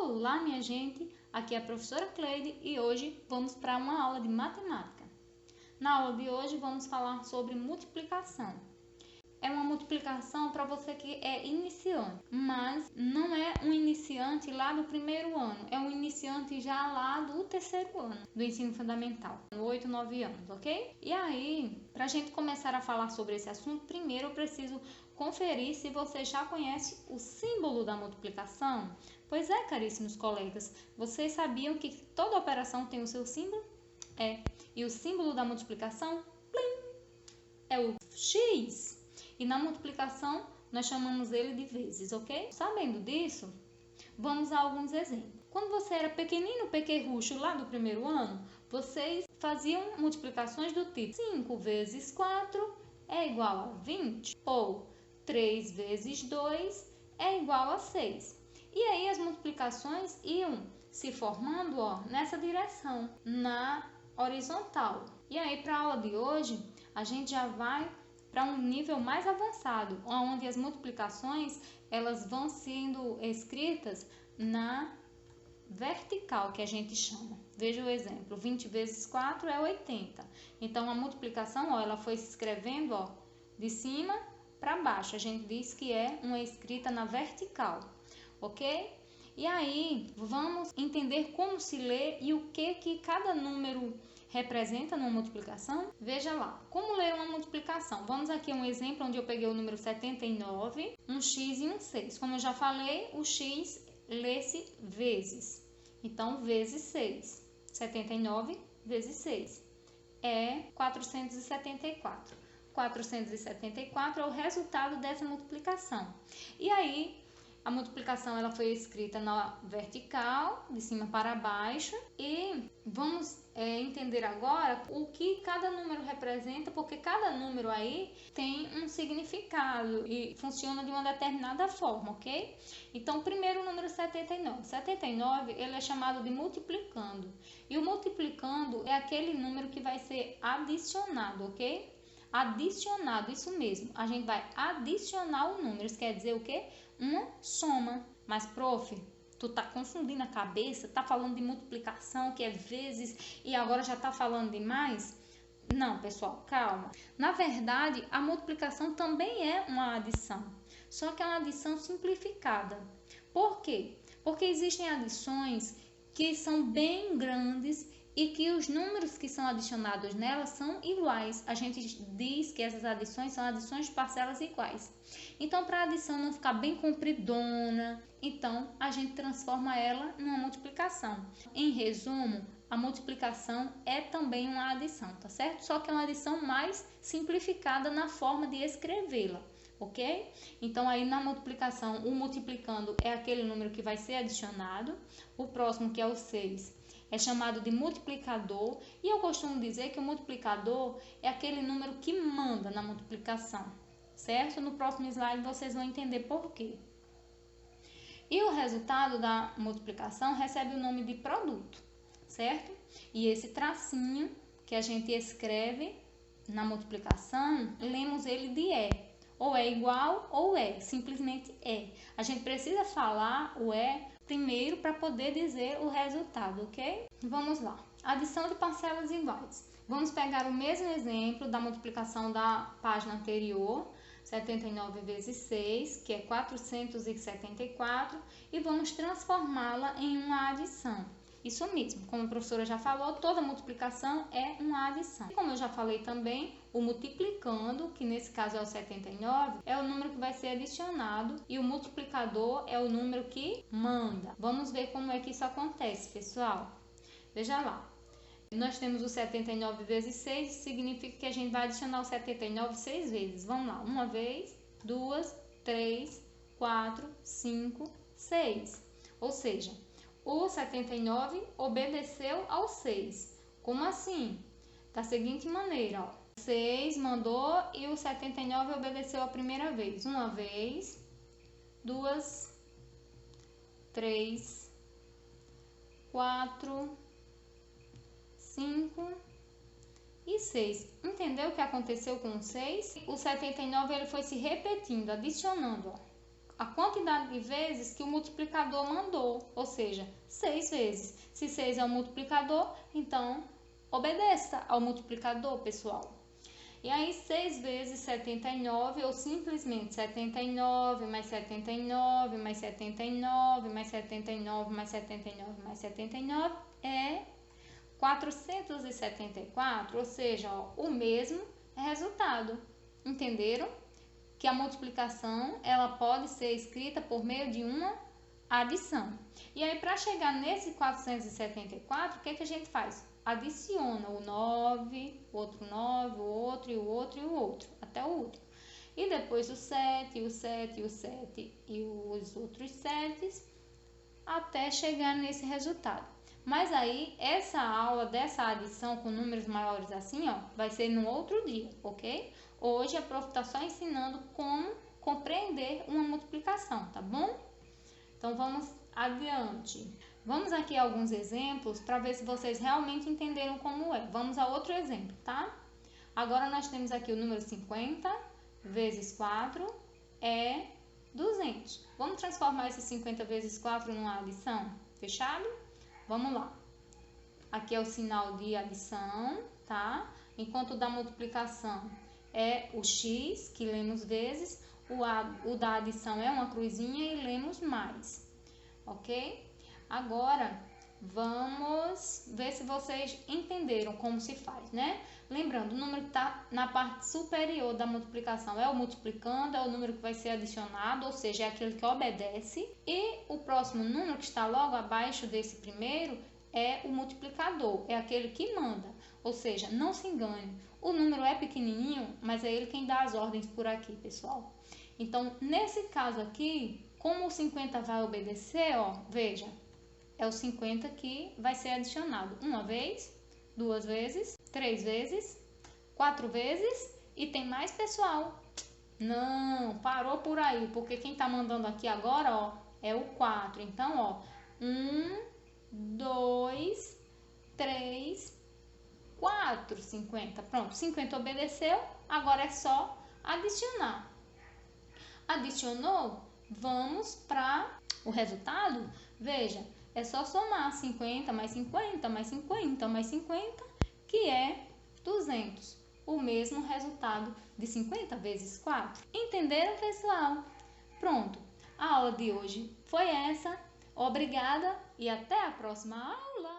Olá, minha gente! Aqui é a professora Cleide e hoje vamos para uma aula de matemática. Na aula de hoje vamos falar sobre multiplicação. É uma multiplicação para você que é iniciante, mas não é um iniciante lá do primeiro ano, é um iniciante já lá do terceiro ano do ensino fundamental, 8, 9 anos, ok? E aí, para a gente começar a falar sobre esse assunto, primeiro eu preciso conferir se você já conhece o símbolo da multiplicação. Pois é, caríssimos colegas, vocês sabiam que toda operação tem o seu símbolo? E o símbolo da multiplicação, plim, é o X. E na multiplicação, nós chamamos ele de vezes, ok? Sabendo disso, vamos a alguns exemplos. Quando você era pequenino, pequerrucho, lá do primeiro ano, vocês faziam multiplicações do tipo 5 vezes 4 é igual a 20, ou 3 vezes 2 é igual a 6. E aí as multiplicações iam se formando nessa direção, na horizontal. E aí para a aula de hoje, a gente já vai para um nível mais avançado, onde as multiplicações elas vão sendo escritas na vertical, que a gente chama. Veja o exemplo, 20 vezes 4 é 80. Então a multiplicação, ela foi se escrevendo de cima para baixo. A gente diz que é uma escrita na vertical, ok? E aí vamos entender como se lê e o que cada número representa numa multiplicação. Veja lá, como ler uma multiplicação. Vamos aqui a um exemplo onde eu peguei o número 79, um x e um 6. Como eu já falei, o x lê-se vezes. Então, vezes 6. 79 vezes 6 é 474. 474 é o resultado dessa multiplicação. E aí, a multiplicação ela foi escrita na vertical, de cima para baixo, e vamos entender agora o que cada número representa, porque cada número aí tem um significado e funciona de uma determinada forma, ok? Então, primeiro o número 79. 79 ele é chamado de multiplicando, e o multiplicando é aquele número que vai ser adicionado, ok? Adicionado, isso mesmo, a gente vai adicionar o número, isso quer dizer o quê? Uma soma. Mas, prof, tu tá confundindo a cabeça, tá falando de multiplicação, que é vezes, e agora já tá falando de mais? Não, pessoal, calma. Na verdade, a multiplicação também é uma adição, só que é uma adição simplificada. Por quê? Porque existem adições que são bem grandes e que os números que são adicionados nelas são iguais. A gente diz que essas adições são adições de parcelas iguais. Então, para a adição não ficar bem compridona, então a gente transforma ela numa multiplicação. Em resumo, a multiplicação é também uma adição, tá certo? Só que é uma adição mais simplificada na forma de escrevê-la, ok? Então, aí na multiplicação, o multiplicando é aquele número que vai ser adicionado. O próximo, que é o 6, é chamado de multiplicador, e eu costumo dizer que o multiplicador é aquele número que manda na multiplicação, certo? No próximo slide vocês vão entender por quê. E o resultado da multiplicação recebe o nome de produto, certo? E esse tracinho que a gente escreve na multiplicação, lemos ele de ou é igual ou simplesmente é. A gente precisa falar o primeiro para poder dizer o resultado, ok? Vamos lá. Adição de parcelas iguais. Vamos pegar o mesmo exemplo da multiplicação da página anterior, 79 vezes 6, que é 474, e vamos transformá-la em uma adição. Isso mesmo, como a professora já falou, toda multiplicação é uma adição. Como eu já falei também, o multiplicando, que nesse caso é o 79, é o número que vai ser adicionado, e o multiplicador é o número que manda. Vamos ver como é que isso acontece, pessoal. Veja lá. Nós temos o 79 vezes 6, significa que a gente vai adicionar o 79 6 vezes. Vamos lá, uma vez, 2, 3, 4, 5, 6. Ou seja, o 79 obedeceu ao 6. Como assim? Da seguinte maneira, 6 mandou e o 79 obedeceu a primeira vez. Uma vez, 2, 3, 4, 5 e 6. Entendeu o que aconteceu com o 6? O 79 ele foi se repetindo, adicionando, a quantidade de vezes que o multiplicador mandou, ou seja, 6 vezes. Se 6 é o multiplicador, então obedeça ao multiplicador, pessoal. E aí, 6 vezes 79, ou simplesmente 79 mais 79 mais 79 mais 79 mais 79 mais 79 é 474, ou seja, ó, o mesmo resultado. Entenderam? Que a multiplicação ela pode ser escrita por meio de uma adição. E aí, para chegar nesse 474, o que é que a gente faz? Adiciona o 9, o outro 9, o outro e o outro e o outro, até o último. E depois o 7, o 7, o 7 e os outros 7, até chegar nesse resultado. Mas aí, essa aula dessa adição com números maiores assim, ó, vai ser no outro dia, ok? Hoje a prof está só ensinando como compreender uma multiplicação, tá bom? Então, vamos adiante. Vamos aqui a alguns exemplos para ver se vocês realmente entenderam como é. Vamos a outro exemplo, tá? Agora, nós temos aqui o número 50 vezes 4 é 200. Vamos transformar esse 50 vezes 4 numa adição? Fechado? Vamos lá. Aqui é o sinal de adição, tá? Enquanto o da multiplicação é o x, que lemos vezes, o da adição é uma cruzinha e lemos mais, ok? Agora, vamos ver se vocês entenderam como se faz, né? Lembrando, o número que está na parte superior da multiplicação é o multiplicando, é o número que vai ser adicionado, ou seja, é aquele que obedece. E o próximo número que está logo abaixo desse primeiro é o multiplicador, é aquele que manda. Ou seja, não se engane, o número é pequenininho, mas é ele quem dá as ordens por aqui, pessoal. Então, nesse caso aqui, como o 50 vai obedecer, ó, veja, é o 50 que vai ser adicionado uma vez, 2 vezes, 3 vezes, 4 vezes e tem mais, pessoal? Não, parou por aí, porque quem tá mandando aqui agora, ó, é o 4. Então, ó, 1, 2, 3, 4, 50. Pronto, 50 obedeceu, agora é só adicionar. Adicionou? Vamos para o resultado? Veja, é só somar 50 mais 50 mais 50 mais 50, que é 200. O mesmo resultado de 50 vezes 4. Entenderam, pessoal? Pronto, a aula de hoje foi essa. Obrigada e até a próxima aula!